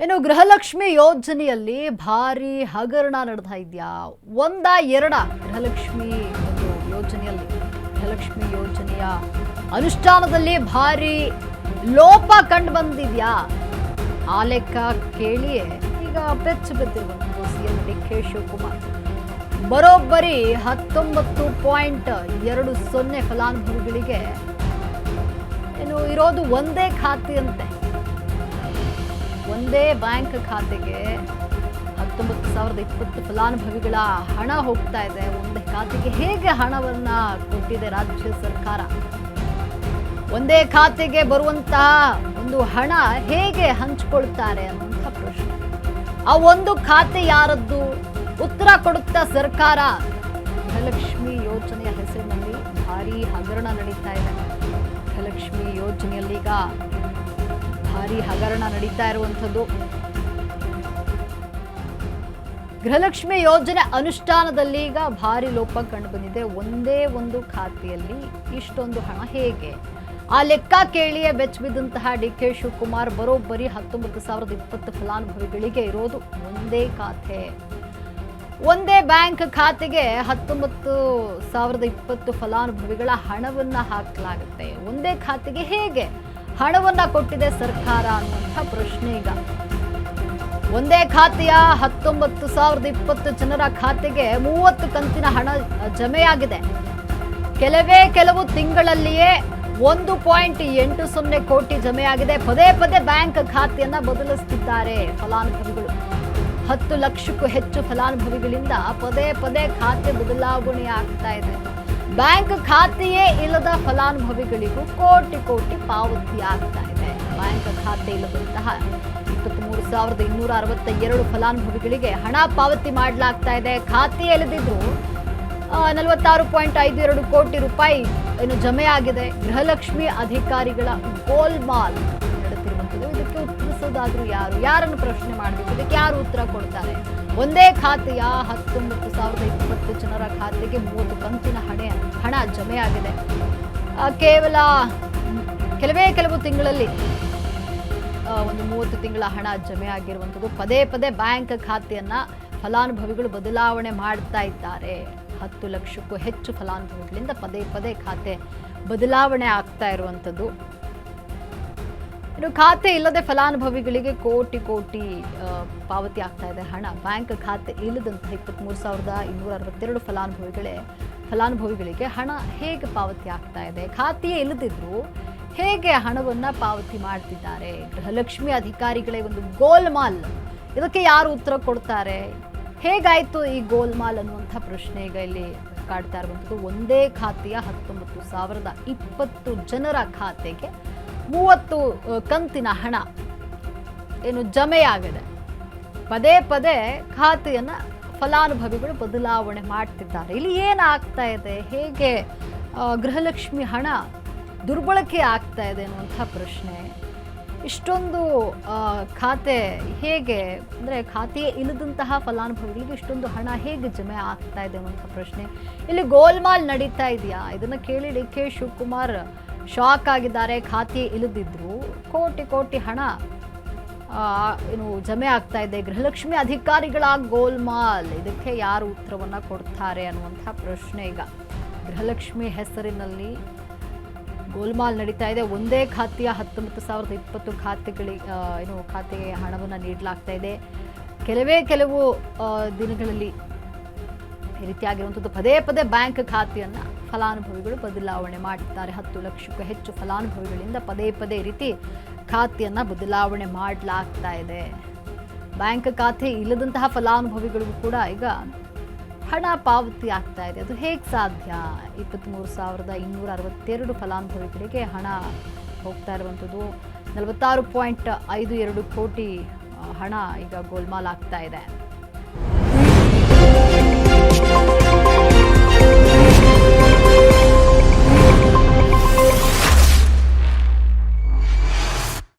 ಇನ್ನು ಗೃಹಲಕ್ಷ್ಮಿ ಯೋಜನೆಯಲ್ಲಿ ಭಾರಿ ಹಗರಣ ನಡೆದ ಇದೆಯಾ? ಒಂದ ಎರಡ ಗೃಹಲಕ್ಷ್ಮಿ ಒಂದು ಯೋಜನೆಯಲ್ಲಿ ಗೃಹಲಕ್ಷ್ಮಿ ಯೋಜನೆಯ ಅನುಷ್ಠಾನದಲ್ಲಿ ಭಾರಿ ಲೋಪ ಕಂಡು ಬಂದಿದ್ಯಾ? ಆ ಲೆಕ್ಕ ಕೇಳಿಯೇ ಈಗ ಬೆಚ್ಚ ಬಿದ್ದಿರುವಂಥದ್ದು ಸಿಎಂ ಡಿ.ಕೆ. ಶಿವಕುಮಾರ್ ಬರೋಬ್ಬರಿ 19.20 ಫಲಾನುಭವಿಗಳಿಗೆ ಏನು ಇರೋದು ಒಂದೇ ಖಾತೆಯಂತೆ. ಒಂದೇ ಬ್ಯಾಂಕ್ ಖಾತೆಗೆ 19,020 ಫಲಾನುಭವಿಗಳ ಹಣ ಹೋಗ್ತಾ ಇದೆ. ಒಂದೇ ಖಾತೆಗೆ ಹೇಗೆ ಹಣವನ್ನ ಕೊಟ್ಟಿದೆ ರಾಜ್ಯ ಸರ್ಕಾರ? ಒಂದೇ ಖಾತೆಗೆ ಬರುವಂತಹ ಒಂದು ಹಣ ಹೇಗೆ ಹಂಚಿಕೊಳ್ತಾರೆ ಅನ್ನುವಂಥ ಪ್ರಶ್ನೆ. ಆ ಒಂದು ಖಾತೆ ಯಾರದ್ದು? ಉತ್ತರ ಕೊಡುತ್ತಾ ಸರ್ಕಾರ. ಗೃಹಲಕ್ಷ್ಮಿ ಯೋಜನೆಯ ಹೆಸರಿನಲ್ಲಿ ಭಾರಿ ಹಗರಣ ನಡೀತಾ ಇದೆ. ಗೃಹಲಕ್ಷ್ಮಿ ಯೋಜನೆಯಲ್ಲಿ ಈಗ ಭಾರಿ ಹಗರಣ ನಡೀತಾ ಇರುವಂಥದ್ದು. ಗೃಹಲಕ್ಷ್ಮಿ ಯೋಜನೆ ಅನುಷ್ಠಾನದಲ್ಲಿ ಈಗ ಭಾರಿ ಲೋಪ ಕಂಡು ಬಂದಿದೆ. ಒಂದೇ ಒಂದು ಖಾತೆಯಲ್ಲಿ ಇಷ್ಟೊಂದು ಹಣ ಹೇಗೆ? ಆ ಲೆಕ್ಕ ಕೇಳಿಯೇ ಬೆಚ್ಚಬಿದ್ದಂತಹ ಡಿ.ಕೆ. ಶಿವಕುಮಾರ್ ಬರೋಬ್ಬರಿ 19,020 ಫಲಾನುಭವಿಗಳಿಗೆ ಇರೋದು ಒಂದೇ ಖಾತೆ. ಒಂದೇ ಬ್ಯಾಂಕ್ ಖಾತೆಗೆ 19,020 ಫಲಾನುಭವಿಗಳ ಹಣವನ್ನ ಹಾಕಲಾಗುತ್ತೆ. ಒಂದೇ ಖಾತೆಗೆ ಹೇಗೆ ಹಣವನ್ನ ಕೊಟ್ಟಿದೆ ಸರ್ಕಾರ ಅನ್ನುವಂಥ ಪ್ರಶ್ನೆ ಈಗ. ಒಂದೇ ಖಾತೆಯ 19,020 ಜನರ ಖಾತೆಗೆ 30 ಕಂತಿನ ಹಣ ಜಮೆಯಾಗಿದೆ. ಕೆಲವು ತಿಂಗಳಲ್ಲಿಯೇ 1.80 ಕೋಟಿ ಜಮೆಯಾಗಿದೆ. ಪದೇ ಪದೇ ಬ್ಯಾಂಕ್ ಖಾತೆಯನ್ನ ಬದಲಿಸುತ್ತಿದ್ದಾರೆ ಫಲಾನುಭವಿಗಳು. 10 ಲಕ್ಷಕ್ಕೂ ಹೆಚ್ಚು ಫಲಾನುಭವಿಗಳಿಂದ ಪದೇ ಪದೇ ಖಾತೆ ಬದಲಾವಣೆ ಆಗ್ತಾ ಇದೆ. ಬ್ಯಾಂಕ್ ಖಾತೆಯೇ ಇಲ್ಲದ ಫಲಾನುಭವಿಗಳಿಗೂ ಕೋಟಿ ಪಾವತಿ ಆಗ್ತಾ ಇದೆ. ಬ್ಯಾಂಕ್ ಖಾತೆ ಇಲ್ಲದಂತಹ 23,262 ಫಲಾನುಭವಿಗಳಿಗೆ ಹಣ ಪಾವತಿ ಮಾಡಲಾಗ್ತಾ ಇದೆ. ಖಾತೆ ಇಲ್ಲದಿದ್ರು 46.52 ಕೋಟಿ ರೂಪಾಯಿ ಏನು ಜಮೆಯಾಗಿದೆ. ಗೃಹಲಕ್ಷ್ಮಿ ಅಧಿಕಾರಿಗಳ ಗೋಲ್ಮಾಲ್ ನಡೆದಿರುವಂಥದ್ದು. ಇದಕ್ಕೆ ಉತ್ತರಿಸೋದಾದ್ರೂ ಯಾರನ್ನು ಪ್ರಶ್ನೆ ಮಾಡಬೇಕು? ಇದಕ್ಕೆ ಯಾರು ಉತ್ತರ ಕೊಡ್ತಾರೆ? ಒಂದೇ ಖಾತೆಯ 19,020 ಜನರ ಖಾತೆಗೆ 30 ಕಂತಿನ ಹಣ ಜಮೆಯಾಗಿದೆ. ಕೇವಲ ಕೆಲವು ತಿಂಗಳಲ್ಲಿ ಒಂದು 30 ತಿಂಗಳ ಹಣ ಜಮೆ ಆಗಿರುವಂಥದ್ದು. ಪದೇ ಪದೇ ಬ್ಯಾಂಕ್ ಖಾತೆಯನ್ನ ಫಲಾನುಭವಿಗಳು ಬದಲಾವಣೆ ಮಾಡ್ತಾ ಇದ್ದಾರೆ. 10 ಲಕ್ಷಕ್ಕೂ ಹೆಚ್ಚು ಫಲಾನುಭವಿಗಳಿಂದ ಪದೇ ಪದೇ ಖಾತೆ ಬದಲಾವಣೆ ಆಗ್ತಾ ಇರುವಂಥದ್ದು. ಇನ್ನು ಖಾತೆ ಇಲ್ಲದೆ ಫಲಾನುಭವಿಗಳಿಗೆ ಕೋಟಿ ಪಾವತಿ ಆಗ್ತಾ ಇದೆ ಹಣ. ಬ್ಯಾಂಕ್ ಖಾತೆ ಇಲ್ಲದಂತಹ 23,262 ಫಲಾನುಭವಿಗಳಿಗೆ ಹಣ ಹೇಗೆ ಪಾವತಿ ಆಗ್ತಾ ಇದೆ? ಖಾತೆಯೇ ಇಲ್ಲದಿದ್ರು ಹೇಗೆ ಹಣವನ್ನ ಪಾವತಿ ಮಾಡ್ತಿದ್ದಾರೆ? ಗೃಹಲಕ್ಷ್ಮಿ ಅಧಿಕಾರಿಗಳೇ ಒಂದು ಗೋಲ್ಮಾಲ್. ಇದಕ್ಕೆ ಯಾರು ಉತ್ತರ ಕೊಡ್ತಾರೆ? ಹೇಗಾಯ್ತು ಈ ಗೋಲ್ಮಾಲ್ ಅನ್ನುವಂಥ ಪ್ರಶ್ನೆ ಈಗ ಇಲ್ಲಿ ಕಾಡ್ತಾ ಇರುವಂಥದ್ದು. ಒಂದೇ ಖಾತೆಯ 19,020 ಜನರ ಖಾತೆಗೆ 30 ಕಂತಿನ ಹಣ ಏನು ಜಮೆಯಾಗಿದೆ. ಪದೇ ಪದೇ ಖಾತೆಯನ್ನ ಫಲಾನುಭವಿಗಳು ಬದಲಾವಣೆ ಮಾಡ್ತಿದ್ದಾರೆ. ಇಲ್ಲಿ ಏನಾಗ್ತಾ ಇದೆ? ಹೇಗೆ ಗೃಹಲಕ್ಷ್ಮಿ ಹಣ ದುರ್ಬಳಕೆ ಆಗ್ತಾ ಇದೆ ಅನ್ನುವಂಥ ಪ್ರಶ್ನೆ. ಇಷ್ಟೊಂದು ಖಾತೆ ಹೇಗೆ ಅಂದರೆ ಖಾತೆ ಇಲ್ಲದಂತಹ ಫಲಾನುಭವಿಗಳಿಗೆ ಇಷ್ಟೊಂದು ಹಣ ಹೇಗೆ ಜಮೆ ಆಗ್ತಾ ಇದೆ ಅನ್ನುವಂಥ ಪ್ರಶ್ನೆ. ಇಲ್ಲಿ ಗೋಲ್ಮಾಲ್ ನಡೀತಾ ಇದೆಯಾ? ಇದನ್ನು ಕೇಳಿ ಡಿ.ಕೆ. ಶಿವಕುಮಾರ್ ಶಾಕ್ ಆಗಿದ್ದಾರೆ. ಖಾತೆ ಇಲ್ಲದಿದ್ರು ಕೋಟಿ ಹಣ ಏನು ಜಮೆ ಆಗ್ತಾ ಇದೆ. ಗೃಹಲಕ್ಷ್ಮಿ ಅಧಿಕಾರಿಗಳ ಗೋಲ್ಮಾಲ್. ಇದಕ್ಕೆ ಯಾರು ಉತ್ತರವನ್ನ ಕೊಡ್ತಾರೆ ಅನ್ನುವಂಥ ಪ್ರಶ್ನೆ ಈಗ. ಗೃಹಲಕ್ಷ್ಮಿ ಹೆಸರಿನಲ್ಲಿ ಗೋಲ್ಮಾಲ್ ನಡೀತಾ ಇದೆ. ಒಂದೇ ಖಾತೆಯ 19,020 ಖಾತೆಗೆ ಹಣವನ್ನು ನೀಡಲಾಗ್ತಾ ಇದೆ. ಕೆಲವು ದಿನಗಳಲ್ಲಿ ಈ ರೀತಿಯಾಗಿರುವಂಥದ್ದು. ಪದೇ ಪದೇ ಬ್ಯಾಂಕ್ ಖಾತೆಯನ್ನು ಫಲಾನುಭವಿಗಳು ಬದಲಾವಣೆ ಮಾಡ್ತಾರೆ. 10 ಲಕ್ಷಕ್ಕೂ ಹೆಚ್ಚು ಫಲಾನುಭವಿಗಳಿಂದ ಪದೇ ಈ ರೀತಿ ಖಾತೆಯನ್ನು ಬದಲಾವಣೆ ಮಾಡಲಾಗ್ತಾ ಇದೆ. ಬ್ಯಾಂಕ್ ಖಾತೆ ಇಲ್ಲದಂತಹ ಫಲಾನುಭವಿಗಳಿಗೂ ಕೂಡ ಈಗ ಹಣ ಪಾವತಿ ಆಗ್ತಾ ಇದೆ. ಅದು ಹೇಗೆ ಸಾಧ್ಯ? 23,262 ಫಲಾನುಭವಿಗಳಿಗೆ ಹಣ ಹೋಗ್ತಾ ಇರುವಂಥದ್ದು. 46.52 ಕೋಟಿ ಹಣ ಈಗ ಗೋಲ್ಮಾಲ್ ಆಗ್ತಾ ಇದೆ.